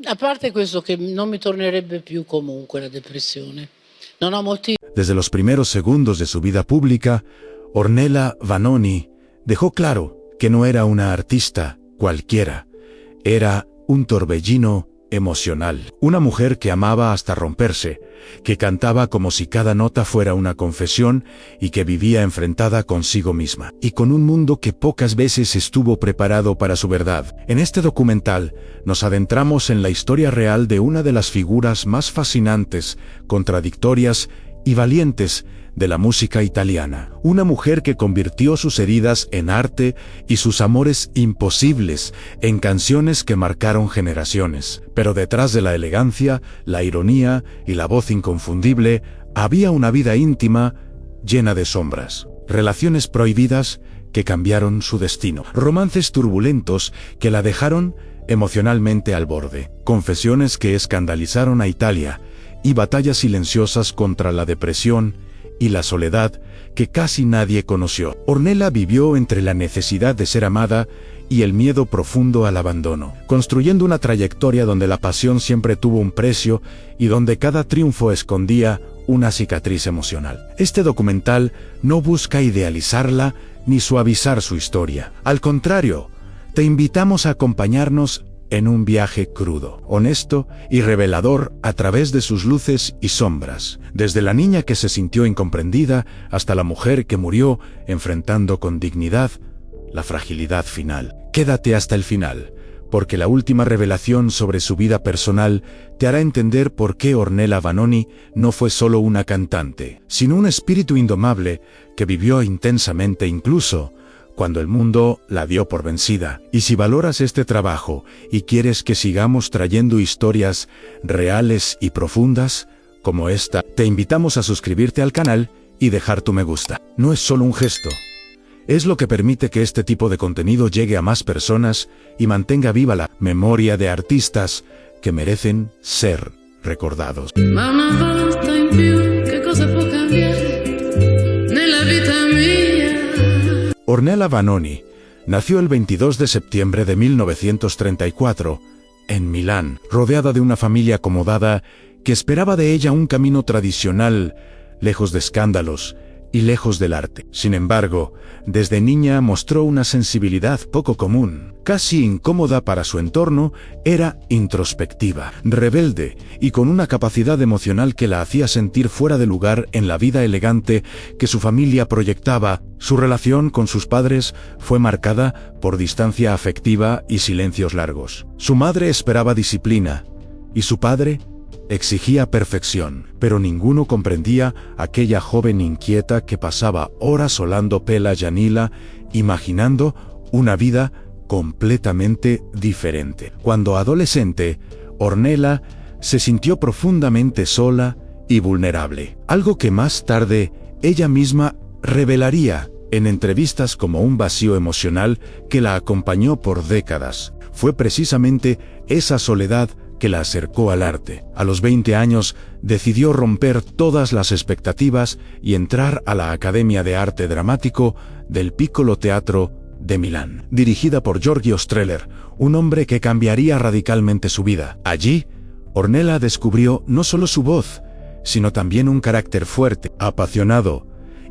A parte questo che non mi tornerebbe più comunque la depressione. Non ho motivo. Desde los primeros segundos de su vida pública, Ornella Vanoni dejó claro que no era una artista cualquiera, era un torbellino emocional. Una mujer que amaba hasta romperse, que cantaba como si cada nota fuera una confesión y que vivía enfrentada consigo misma, y con un mundo que pocas veces estuvo preparado para su verdad. En este documental nos adentramos en la historia real de una de las figuras más fascinantes, contradictorias y valientes de la música italiana. Una mujer que convirtió sus heridas en arte y sus amores imposibles en canciones que marcaron generaciones. Pero detrás de la elegancia, la ironía y la voz inconfundible, había una vida íntima llena de sombras. Relaciones prohibidas que cambiaron su destino. Romances turbulentos que la dejaron emocionalmente al borde. Confesiones que escandalizaron a Italia y batallas silenciosas contra la depresión y la soledad que casi nadie conoció. Ornella vivió entre la necesidad de ser amada y el miedo profundo al abandono, construyendo una trayectoria donde la pasión siempre tuvo un precio y donde cada triunfo escondía una cicatriz emocional. Este documental no busca idealizarla ni suavizar su historia. Al contrario, te invitamos a acompañarnos en un viaje crudo, honesto y revelador a través de sus luces y sombras, desde la niña que se sintió incomprendida hasta la mujer que murió enfrentando con dignidad la fragilidad final. Quédate hasta el final, porque la última revelación sobre su vida personal te hará entender por qué Ornella Vanoni no fue solo una cantante, sino un espíritu indomable que vivió intensamente incluso cuando el mundo la dio por vencida. Y si valoras este trabajo y quieres que sigamos trayendo historias reales y profundas como esta, te invitamos a suscribirte al canal y dejar tu me gusta. No es solo un gesto, es lo que permite que este tipo de contenido llegue a más personas y mantenga viva la memoria de artistas que merecen ser recordados. Ma una volta in più che cosa può cambiare nella vita mia? Ornella Vanoni nació el 22 de septiembre de 1934 en Milán, rodeada de una familia acomodada que esperaba de ella un camino tradicional, lejos de escándalos y lejos del arte. Sin embargo, desde niña mostró una sensibilidad poco común, casi incómoda para su entorno. Era introspectiva, rebelde y con una capacidad emocional que la hacía sentir fuera de lugar en la vida elegante que su familia proyectaba. Su relación con sus padres fue marcada por distancia afectiva y silencios largos. Su madre esperaba disciplina y su padre exigía perfección, pero ninguno comprendía a aquella joven inquieta que pasaba horas olando pela llanila, imaginando una vida completamente diferente. Cuando adolescente, Ornella se sintió profundamente sola y vulnerable, algo que más tarde ella misma revelaría en entrevistas como un vacío emocional que la acompañó por décadas. Fue precisamente esa soledad que la acercó al arte. A los 20 años decidió romper todas las expectativas y entrar a la Academia de Arte Dramático del Piccolo Teatro de Milán, dirigida por Giorgio Strehler, un hombre que cambiaría radicalmente su vida. Allí, Ornella descubrió no solo su voz, sino también un carácter fuerte, apasionado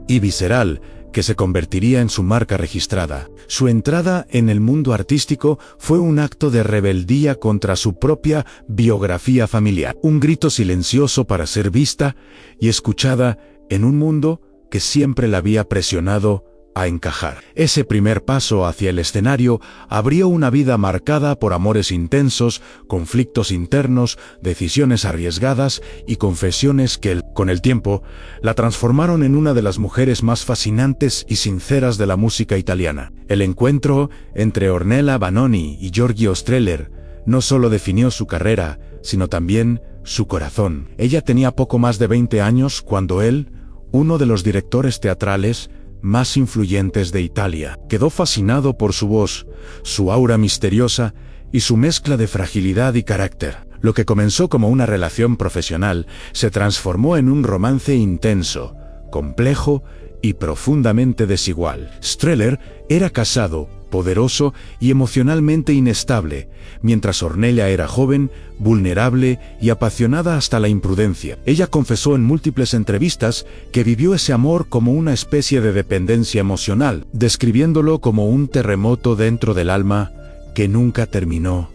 y visceral que se convertiría en su marca registrada. Su entrada en el mundo artístico fue un acto de rebeldía contra su propia biografía familiar, un grito silencioso para ser vista y escuchada en un mundo que siempre la había presionado a encajar. Ese primer paso hacia el escenario abrió una vida marcada por amores intensos, conflictos internos, decisiones arriesgadas y confesiones que, con el tiempo, la transformaron en una de las mujeres más fascinantes y sinceras de la música italiana. El encuentro entre Ornella Vanoni y Giorgio Strehler no solo definió su carrera, sino también su corazón. Ella tenía poco más de 20 años cuando él, uno de los directores teatrales más influyentes de Italia, quedó fascinado por su voz, su aura misteriosa y su mezcla de fragilidad y carácter. Lo que comenzó como una relación profesional se transformó en un romance intenso, complejo y profundamente desigual. Strehler era casado poderoso y emocionalmente inestable, mientras Ornella era joven, vulnerable y apasionada hasta la imprudencia. Ella confesó en múltiples entrevistas que vivió ese amor como una especie de dependencia emocional, describiéndolo como un terremoto dentro del alma que nunca terminó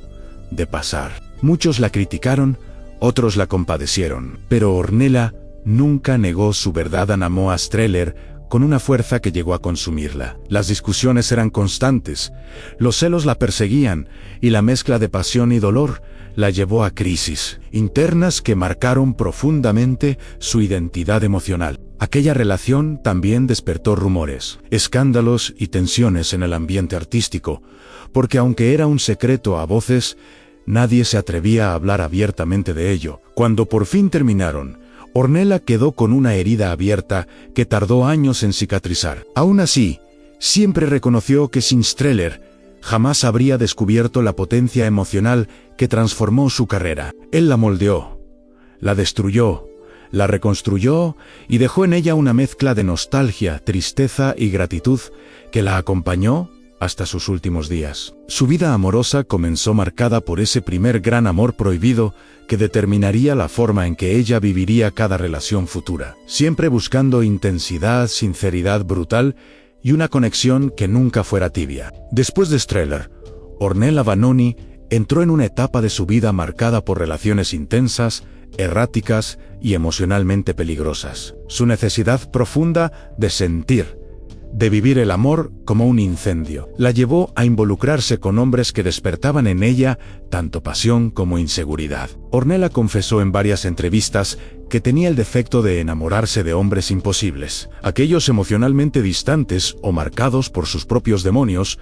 de pasar. Muchos la criticaron, otros la compadecieron, pero Ornella nunca negó su verdad a Moa Strehler con una fuerza que llegó a consumirla. Las discusiones eran constantes, los celos la perseguían y la mezcla de pasión y dolor la llevó a crisis internas que marcaron profundamente su identidad emocional. Aquella relación también despertó rumores, escándalos y tensiones en el ambiente artístico, porque aunque era un secreto a voces, nadie se atrevía a hablar abiertamente de ello. Cuando por fin terminaron, Ornella quedó con una herida abierta que tardó años en cicatrizar. Aún así, siempre reconoció que sin Strehler jamás habría descubierto la potencia emocional que transformó su carrera. Él la moldeó, la destruyó, la reconstruyó y dejó en ella una mezcla de nostalgia, tristeza y gratitud que la acompañó hasta sus últimos días. Su vida amorosa comenzó marcada por ese primer gran amor prohibido que determinaría la forma en que ella viviría cada relación futura, siempre buscando intensidad, sinceridad brutal y una conexión que nunca fuera tibia. Después de Strehler, Ornella Vanoni entró en una etapa de su vida marcada por relaciones intensas, erráticas y emocionalmente peligrosas. Su necesidad profunda de sentir, de vivir el amor como un incendio, la llevó a involucrarse con hombres que despertaban en ella tanto pasión como inseguridad. Ornella confesó en varias entrevistas que tenía el defecto de enamorarse de hombres imposibles, aquellos emocionalmente distantes o marcados por sus propios demonios,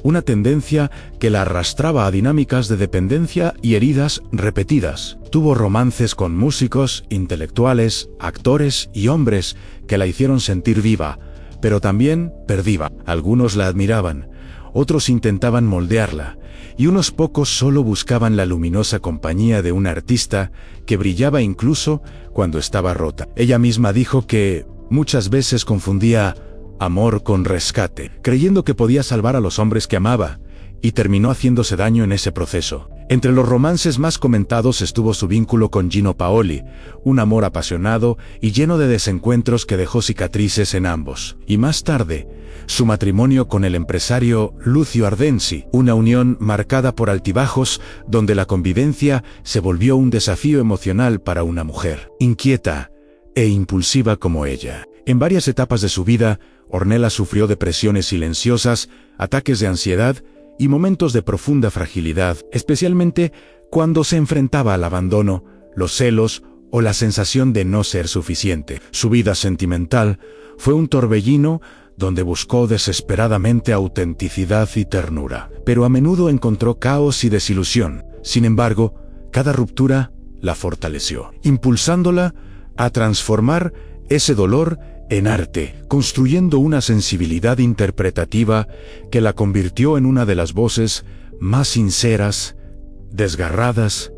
una tendencia que la arrastraba a dinámicas de dependencia y heridas repetidas. Tuvo romances con músicos, intelectuales, actores y hombres que la hicieron sentir viva, pero también perdida. Algunos la admiraban, otros intentaban moldearla, y unos pocos solo buscaban la luminosa compañía de un artista que brillaba incluso cuando estaba rota. Ella misma dijo que muchas veces confundía amor con rescate, creyendo que podía salvar a los hombres que amaba, y terminó haciéndose daño en ese proceso. Entre los romances más comentados estuvo su vínculo con Gino Paoli, un amor apasionado y lleno de desencuentros que dejó cicatrices en ambos. Y más tarde, su matrimonio con el empresario Lucio Ardenzi, una unión marcada por altibajos donde la convivencia se volvió un desafío emocional para una mujer inquieta e impulsiva como ella. En varias etapas de su vida, Ornella sufrió depresiones silenciosas, ataques de ansiedad y momentos de profunda fragilidad, especialmente cuando se enfrentaba al abandono, los celos o la sensación de no ser suficiente. Su vida sentimental fue un torbellino donde buscó desesperadamente autenticidad y ternura, pero a menudo encontró caos y desilusión. Sin embargo, cada ruptura la fortaleció, impulsándola a transformar ese dolor en arte, construyendo una sensibilidad interpretativa que la convirtió en una de las voces más sinceras, desgarradas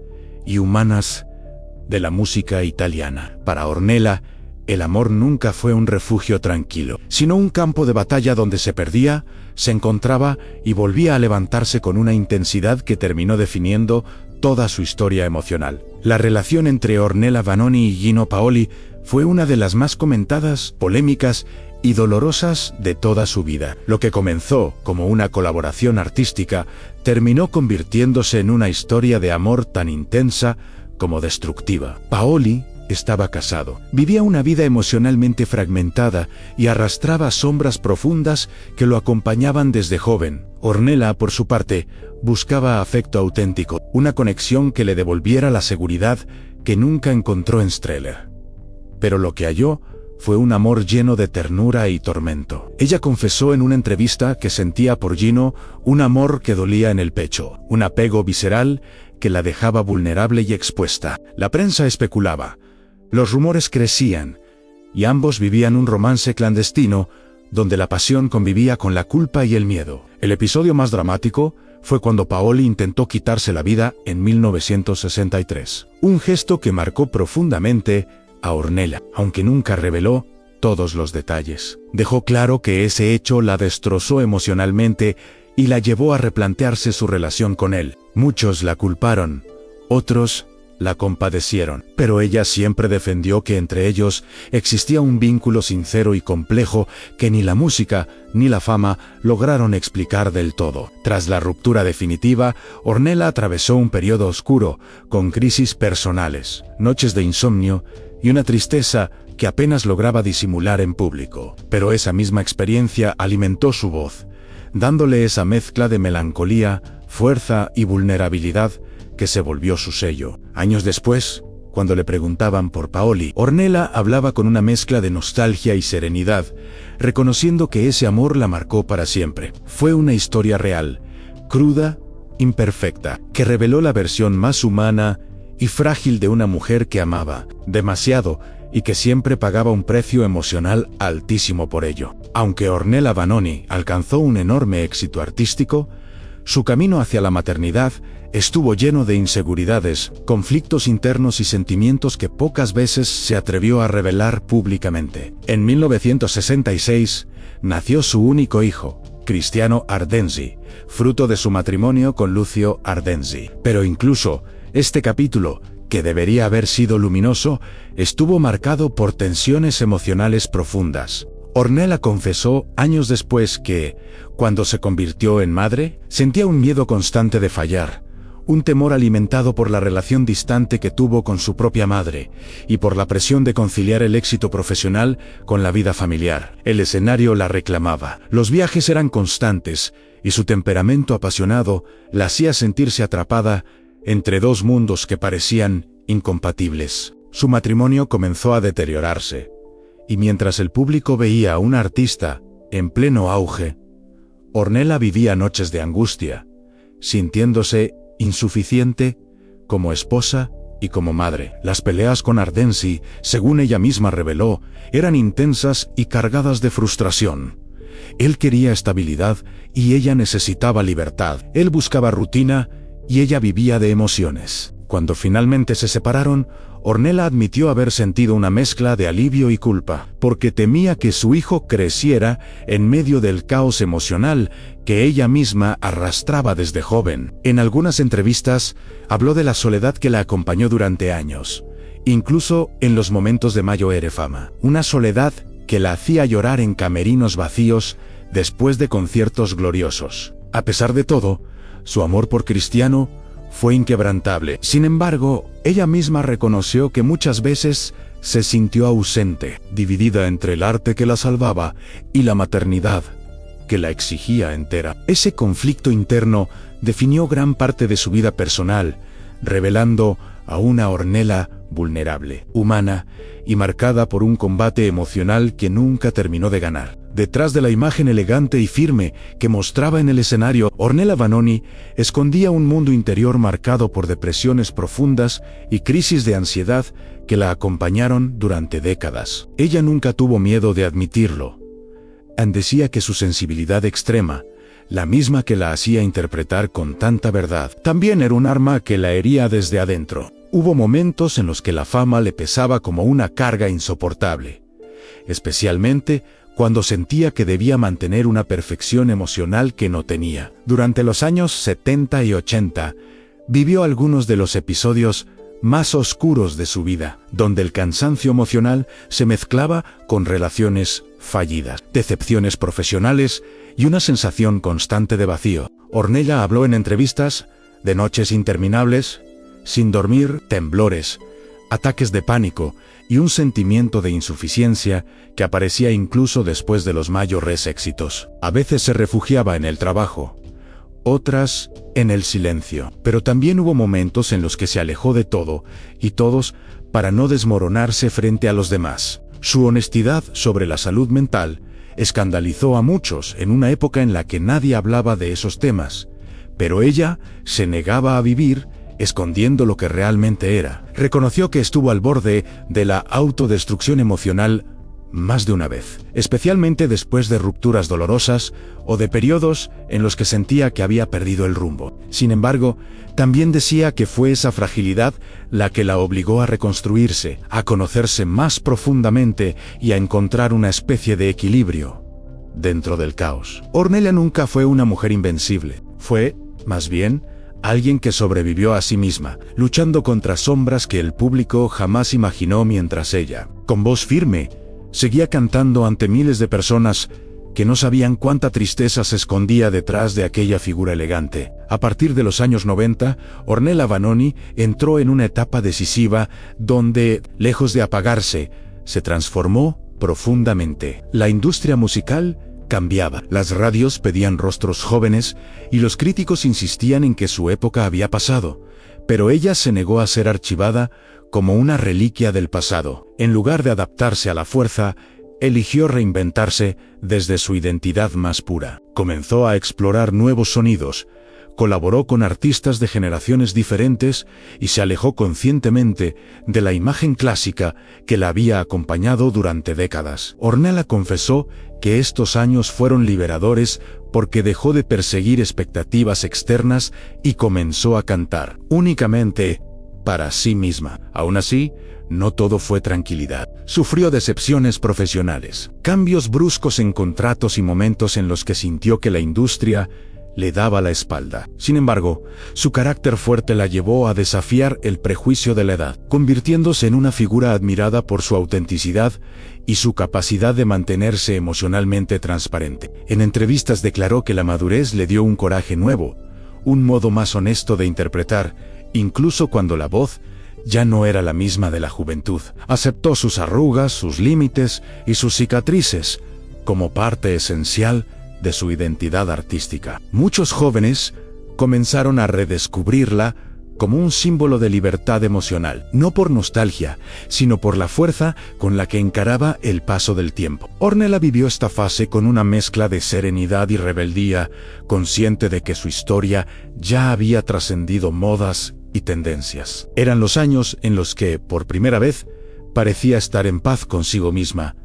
y humanas de la música italiana. Para Ornella, el amor nunca fue un refugio tranquilo, sino un campo de batalla donde se perdía, se encontraba y volvía a levantarse con una intensidad que terminó definiendo toda su historia emocional. La relación entre Ornella Vanoni y Gino Paoli fue una de las más comentadas, polémicas y dolorosas de toda su vida. Lo que comenzó como una colaboración artística terminó convirtiéndose en una historia de amor tan intensa como destructiva. Paoli estaba casado, vivía una vida emocionalmente fragmentada y arrastraba sombras profundas que lo acompañaban desde joven. Ornella, por su parte, buscaba afecto auténtico, una conexión que le devolviera la seguridad que nunca encontró en Strehler. Pero lo que halló fue un amor lleno de ternura y tormento. Ella confesó en una entrevista que sentía por Gino un amor que dolía en el pecho, un apego visceral que la dejaba vulnerable y expuesta. La prensa especulaba, los rumores crecían, y ambos vivían un romance clandestino donde la pasión convivía con la culpa y el miedo. El episodio más dramático fue cuando Paoli intentó quitarse la vida en 1963. Un gesto que marcó profundamente a Ornella, aunque nunca reveló todos los detalles. Dejó claro que ese hecho la destrozó emocionalmente y la llevó a replantearse su relación con él. Muchos la culparon, otros la compadecieron, pero ella siempre defendió que entre ellos existía un vínculo sincero y complejo que ni la música ni la fama lograron explicar del todo. Tras la ruptura definitiva, Ornella atravesó un periodo oscuro, con crisis personales, noches de insomnio y una tristeza que apenas lograba disimular en público. Pero esa misma experiencia alimentó su voz, dándole esa mezcla de melancolía, fuerza y vulnerabilidad que se volvió su sello. Años después, cuando le preguntaban por Paoli, Ornella hablaba con una mezcla de nostalgia y serenidad, reconociendo que ese amor la marcó para siempre. Fue una historia real, cruda, imperfecta, que reveló la versión más humana y frágil de una mujer que amaba demasiado y que siempre pagaba un precio emocional altísimo por ello. Aunque Ornella Vanoni alcanzó un enorme éxito artístico, su camino hacia la maternidad estuvo lleno de inseguridades, conflictos internos y sentimientos que pocas veces se atrevió a revelar públicamente. En 1966 nació su único hijo, Cristiano Ardenzi, fruto de su matrimonio con Lucio Ardenzi. Pero incluso este capítulo, que debería haber sido luminoso, estuvo marcado por tensiones emocionales profundas. Ornella confesó años después que, cuando se convirtió en madre, sentía un miedo constante de fallar, un temor alimentado por la relación distante que tuvo con su propia madre y por la presión de conciliar el éxito profesional con la vida familiar. El escenario la reclamaba, los viajes eran constantes y su temperamento apasionado la hacía sentirse atrapada entre dos mundos que parecían incompatibles. Su matrimonio comenzó a deteriorarse, y mientras el público veía a una artista en pleno auge, Ornella vivía noches de angustia, sintiéndose insuficiente como esposa y como madre. Las peleas con Ardenzi, según ella misma reveló, eran intensas y cargadas de frustración. Él quería estabilidad y ella necesitaba libertad. Él buscaba rutina y ella vivía de emociones. Cuando finalmente se separaron, Ornella admitió haber sentido una mezcla de alivio y culpa, porque temía que su hijo creciera en medio del caos emocional que ella misma arrastraba desde joven. En algunas entrevistas, habló de la soledad que la acompañó durante años, incluso en los momentos de mayor fama. Una soledad que la hacía llorar en camerinos vacíos después de conciertos gloriosos. A pesar de todo, su amor por Cristiano fue inquebrantable. Sin embargo, ella misma reconoció que muchas veces se sintió ausente, dividida entre el arte que la salvaba y la maternidad que la exigía entera. Ese conflicto interno definió gran parte de su vida personal, revelando a una Ornella vulnerable, humana y marcada por un combate emocional que nunca terminó de ganar. Detrás de la imagen elegante y firme que mostraba en el escenario, Ornella Vanoni escondía un mundo interior marcado por depresiones profundas y crisis de ansiedad que la acompañaron durante décadas. Ella nunca tuvo miedo de admitirlo. Decía que su sensibilidad extrema, la misma que la hacía interpretar con tanta verdad, también era un arma que la hería desde adentro. Hubo momentos en los que la fama le pesaba como una carga insoportable, especialmente cuando sentía que debía mantener una perfección emocional que no tenía. Durante los años 70 y 80, vivió algunos de los episodios más oscuros de su vida, donde el cansancio emocional se mezclaba con relaciones fallidas, decepciones profesionales y una sensación constante de vacío. Ornella habló en entrevistas de noches interminables, sin dormir, temblores, ataques de pánico y un sentimiento de insuficiencia que aparecía incluso después de los mayores éxitos. A veces se refugiaba en el trabajo, otras en el silencio, pero también hubo momentos en los que se alejó de todo y todos para no desmoronarse frente a los demás. Su honestidad sobre la salud mental escandalizó a muchos en una época en la que nadie hablaba de esos temas, pero ella se negaba a vivir escondiendo lo que realmente era. Reconoció que estuvo al borde de la autodestrucción emocional más de una vez, especialmente después de rupturas dolorosas o de periodos en los que sentía que había perdido el rumbo. Sin embargo, también decía que fue esa fragilidad la que la obligó a reconstruirse, a conocerse más profundamente y a encontrar una especie de equilibrio. dentro del caos. Ornella nunca fue una mujer invencible. Fue, más bien, alguien que sobrevivió a sí misma, luchando contra sombras que el público jamás imaginó mientras ella, con voz firme, seguía cantando ante miles de personas que no sabían cuánta tristeza se escondía detrás de aquella figura elegante. A partir de los años 90, Ornella Vanoni entró en una etapa decisiva donde, lejos de apagarse, se transformó profundamente. La industria musical cambiaba. Las radios pedían rostros jóvenes y los críticos insistían en que su época había pasado, pero ella se negó a ser archivada como una reliquia del pasado. En lugar de adaptarse a la fuerza, eligió reinventarse desde su identidad más pura. Comenzó a explorar nuevos sonidos, colaboró con artistas de generaciones diferentes y se alejó conscientemente de la imagen clásica que la había acompañado durante décadas. Ornella confesó que estos años fueron liberadores porque dejó de perseguir expectativas externas y comenzó a cantar únicamente para sí misma. Aún así, no todo fue tranquilidad. Sufrió decepciones profesionales, cambios bruscos en contratos y momentos en los que sintió que la industria le daba la espalda. Sin embargo, su carácter fuerte la llevó a desafiar el prejuicio de la edad, convirtiéndose en una figura admirada por su autenticidad y su capacidad de mantenerse emocionalmente transparente. En entrevistas declaró que la madurez le dio un coraje nuevo, un modo más honesto de interpretar, incluso cuando la voz ya no era la misma de la juventud. Aceptó sus arrugas, sus límites y sus cicatrices como parte esencial de su identidad artística. Muchos jóvenes comenzaron a redescubrirla como un símbolo de libertad emocional, no por nostalgia, sino por la fuerza con la que encaraba el paso del tiempo. Ornella vivió esta fase con una mezcla de serenidad y rebeldía, consciente de que su historia ya había trascendido modas y tendencias. Eran los años en los que, por primera vez, parecía estar en paz consigo misma,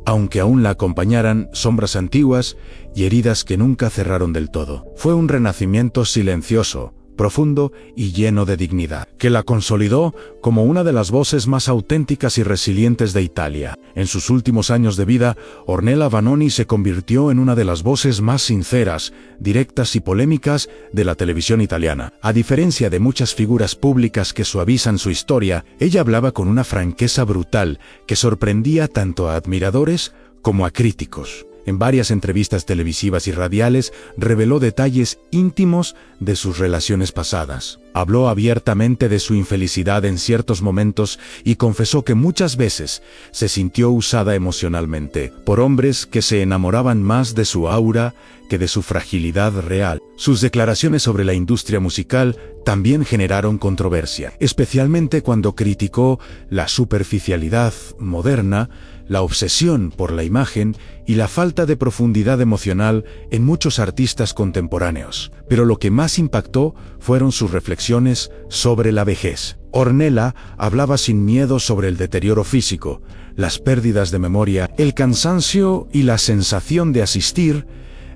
aunque aún la acompañaran sombras antiguas y heridas que nunca cerraron del todo. Fue un renacimiento silencioso, profundo y lleno de dignidad, que la consolidó como una de las voces más auténticas y resilientes de Italia. En sus últimos años de vida, Ornella Vanoni se convirtió en una de las voces más sinceras, directas y polémicas de la televisión italiana. A diferencia de muchas figuras públicas que suavizan su historia, ella hablaba con una franqueza brutal que sorprendía tanto a admiradores como a críticos. En varias entrevistas televisivas y radiales reveló detalles íntimos de sus relaciones pasadas. Habló abiertamente de su infelicidad en ciertos momentos y confesó que muchas veces se sintió usada emocionalmente por hombres que se enamoraban más de su aura que de su fragilidad real. Sus declaraciones sobre la industria musical también generaron controversia, especialmente cuando criticó la superficialidad moderna, la obsesión por la imagen y la falta de profundidad emocional en muchos artistas contemporáneos. Pero lo que más impactó fueron sus reflexiones sobre la vejez. Ornella hablaba sin miedo sobre el deterioro físico, las pérdidas de memoria, el cansancio y la sensación de asistir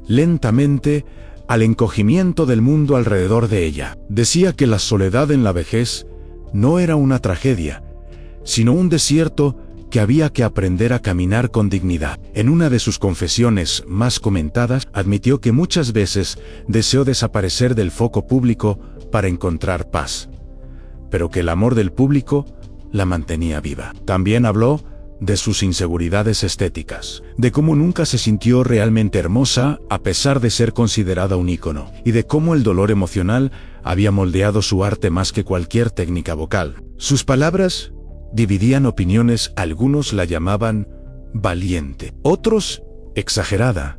lentamente al encogimiento del mundo alrededor de ella. Decía que la soledad en la vejez no era una tragedia, sino un desierto que había que aprender a caminar con dignidad. En una de sus confesiones más comentadas, admitió que muchas veces deseó desaparecer del foco público para encontrar paz, pero que el amor del público la mantenía viva. También habló de sus inseguridades estéticas, de cómo nunca se sintió realmente hermosa a pesar de ser considerada un ícono, y de cómo el dolor emocional había moldeado su arte más que cualquier técnica vocal. Sus palabras dividían opiniones. Algunos la llamaban valiente, otros exagerada,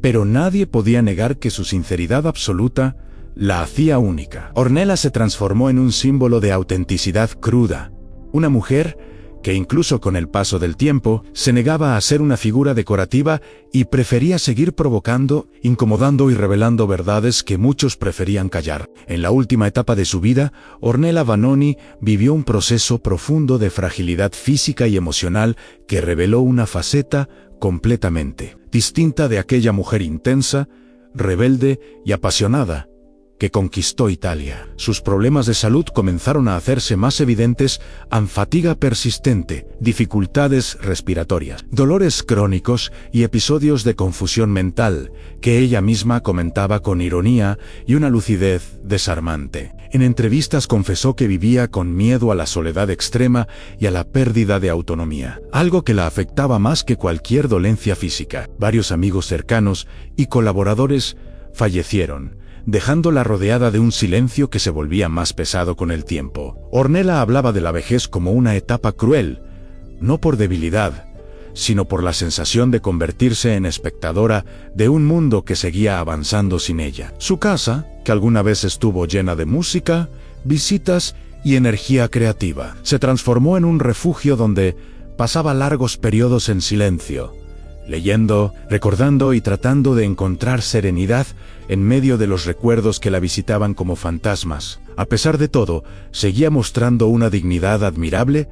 pero nadie podía negar que su sinceridad absoluta la hacía única. Ornella se transformó en un símbolo de autenticidad cruda, una mujer que incluso con el paso del tiempo se negaba a ser una figura decorativa y prefería seguir provocando, incomodando y revelando verdades que muchos preferían callar. En la última etapa de su vida, Ornella Vanoni vivió un proceso profundo de fragilidad física y emocional que reveló una faceta completamente distinta de aquella mujer intensa, rebelde y apasionada que conquistó Italia. Sus problemas de salud comenzaron a hacerse más evidentes ante fatiga persistente, dificultades respiratorias, dolores crónicos y episodios de confusión mental, que ella misma comentaba con ironía y una lucidez desarmante. En entrevistas confesó que vivía con miedo a la soledad extrema y a la pérdida de autonomía, algo que la afectaba más que cualquier dolencia física. Varios amigos cercanos y colaboradores fallecieron, dejándola rodeada de un silencio que se volvía más pesado con el tiempo. Ornella hablaba de la vejez como una etapa cruel, no por debilidad, sino por la sensación de convertirse en espectadora de un mundo que seguía avanzando sin ella. Su casa, que alguna vez estuvo llena de música, visitas y energía creativa, se transformó en un refugio donde pasaba largos periodos en silencio, leyendo, recordando y tratando de encontrar serenidad en medio de los recuerdos que la visitaban como fantasmas. A pesar de todo, seguía mostrando una dignidad admirable.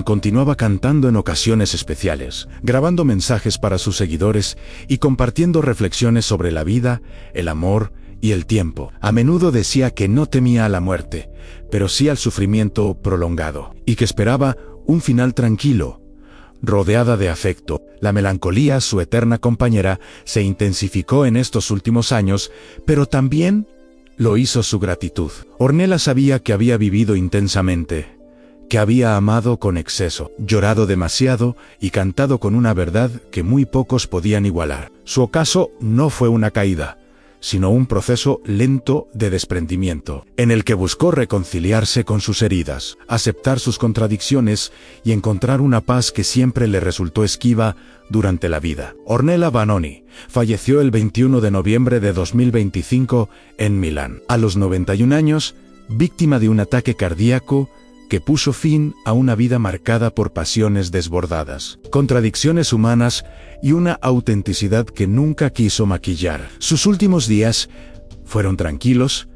Continuaba cantando en ocasiones especiales, grabando mensajes para sus seguidores y compartiendo reflexiones sobre la vida, el amor y el tiempo. A menudo decía que no temía a la muerte, pero sí al sufrimiento prolongado, y que esperaba un final tranquilo. Rodeada de afecto, la melancolía, su eterna compañera, se intensificó en estos últimos años, pero también lo hizo su gratitud. Ornella sabía que había vivido intensamente, que había amado con exceso, llorado demasiado y cantado con una verdad que muy pocos podían igualar. Su ocaso no fue una caída, sino un proceso lento de desprendimiento, en el que buscó reconciliarse con sus heridas, aceptar sus contradicciones y encontrar una paz que siempre le resultó esquiva durante la vida. Ornella Vanoni falleció el 21 de noviembre de 2025 en Milán, a los 91 años, víctima de un ataque cardíaco que puso fin a una vida marcada por pasiones desbordadas, contradicciones humanas y una autenticidad que nunca quiso maquillar. Sus últimos días fueron tranquilos,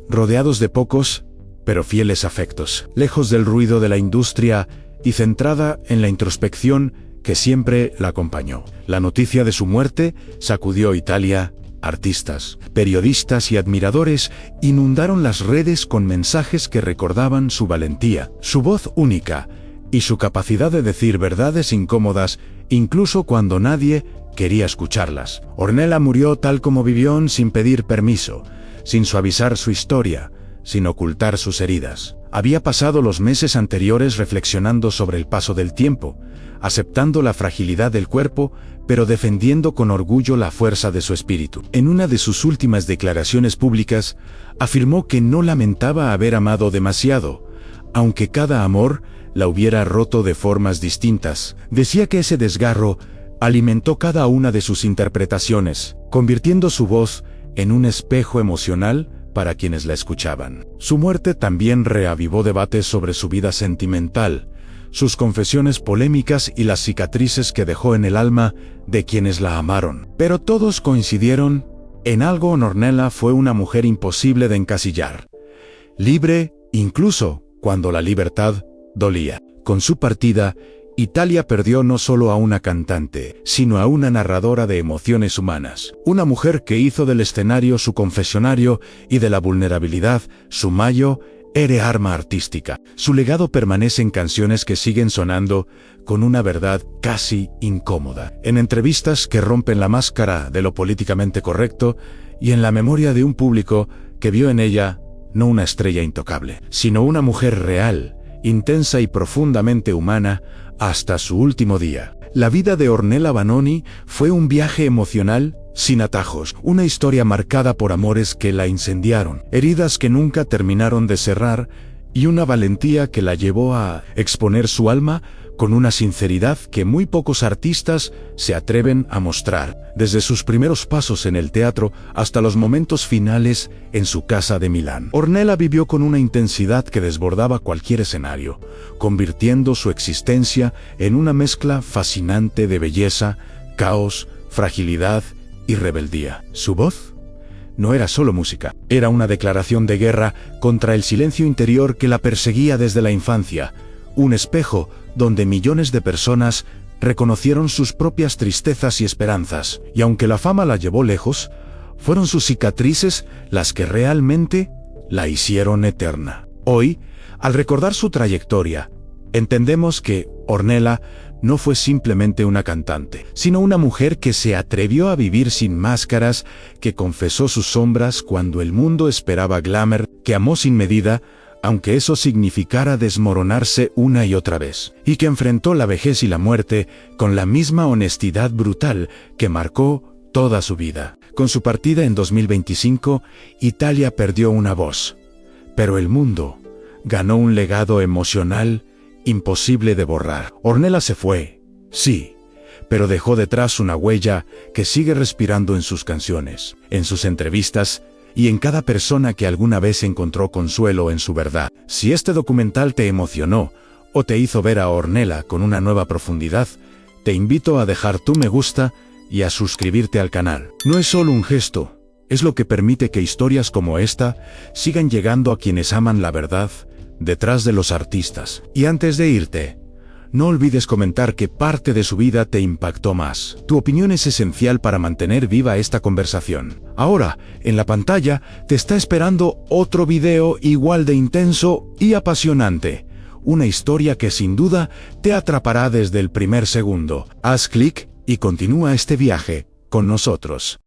rodeados de pocos, pero fieles afectos, lejos del ruido de la industria y centrada en la introspección que siempre la acompañó. La noticia de su muerte sacudió Italia. Artistas, periodistas y admiradores inundaron las redes con mensajes que recordaban su valentía, su voz única y su capacidad de decir verdades incómodas incluso cuando nadie quería escucharlas. Ornella murió tal como vivió, sin pedir permiso, sin suavizar su historia, sin ocultar sus heridas. Había pasado los meses anteriores reflexionando sobre el paso del tiempo, aceptando la fragilidad del cuerpo, pero defendiendo con orgullo la fuerza de su espíritu. En una de sus últimas declaraciones públicas, afirmó que no lamentaba haber amado demasiado, aunque cada amor la hubiera roto de formas distintas. Decía que ese desgarro alimentó cada una de sus interpretaciones, convirtiendo su voz en un espejo emocional para quienes la escuchaban. Su muerte también reavivó debates sobre su vida sentimental, sus confesiones polémicas y las cicatrices que dejó en el alma de quienes la amaron. Pero todos coincidieron en algo: Ornella fue una mujer imposible de encasillar, libre incluso cuando la libertad dolía. Con su partida, Italia perdió no solo a una cantante, sino a una narradora de emociones humanas, una mujer que hizo del escenario su confesionario y de la vulnerabilidad su mayo arma artística. Su legado permanece en canciones que siguen sonando con una verdad casi incómoda, en entrevistas que rompen la máscara de lo políticamente correcto y en la memoria de un público que vio en ella no una estrella intocable, sino una mujer real, intensa y profundamente humana hasta su último día. La vida de Ornella Vanoni fue un viaje emocional sin atajos, una historia marcada por amores que la incendiaron, heridas que nunca terminaron de cerrar y una valentía que la llevó a exponer su alma con una sinceridad que muy pocos artistas se atreven a mostrar, desde sus primeros pasos en el teatro hasta los momentos finales en su casa de Milán. Ornella vivió con una intensidad que desbordaba cualquier escenario, convirtiendo su existencia en una mezcla fascinante de belleza, caos, fragilidad y rebeldía. Su voz no era solo música, era una declaración de guerra contra el silencio interior que la perseguía desde la infancia, un espejo donde millones de personas reconocieron sus propias tristezas y esperanzas. Y aunque la fama la llevó lejos, Fueron sus cicatrices las que realmente la hicieron eterna. Hoy, al recordar su trayectoria, entendemos que Ornella no fue simplemente una cantante, sino una mujer que se atrevió a vivir sin máscaras, que confesó sus sombras cuando el mundo esperaba glamour, que amó sin medida, aunque eso significara desmoronarse una y otra vez, y que enfrentó la vejez y la muerte con la misma honestidad brutal que marcó toda su vida. Con su partida en 2025, Italia perdió una voz, pero el mundo ganó un legado emocional imposible de borrar. Ornella se fue, sí, pero dejó detrás una huella que sigue respirando en sus canciones, en sus entrevistas y en cada persona que alguna vez encontró consuelo en su verdad. Si este documental te emocionó o te hizo ver a Ornella con una nueva profundidad, te invito a dejar tu me gusta y a suscribirte al canal. No es solo un gesto, es lo que permite que historias como esta sigan llegando a quienes aman la verdad detrás de los artistas. Y antes de irte, no olvides comentar qué parte de su vida te impactó más. Tu opinión es esencial para mantener viva esta conversación. Ahora, en la pantalla, te está esperando otro video igual de intenso y apasionante. Una historia que sin duda te atrapará desde el primer segundo. Haz clic y continúa este viaje con nosotros.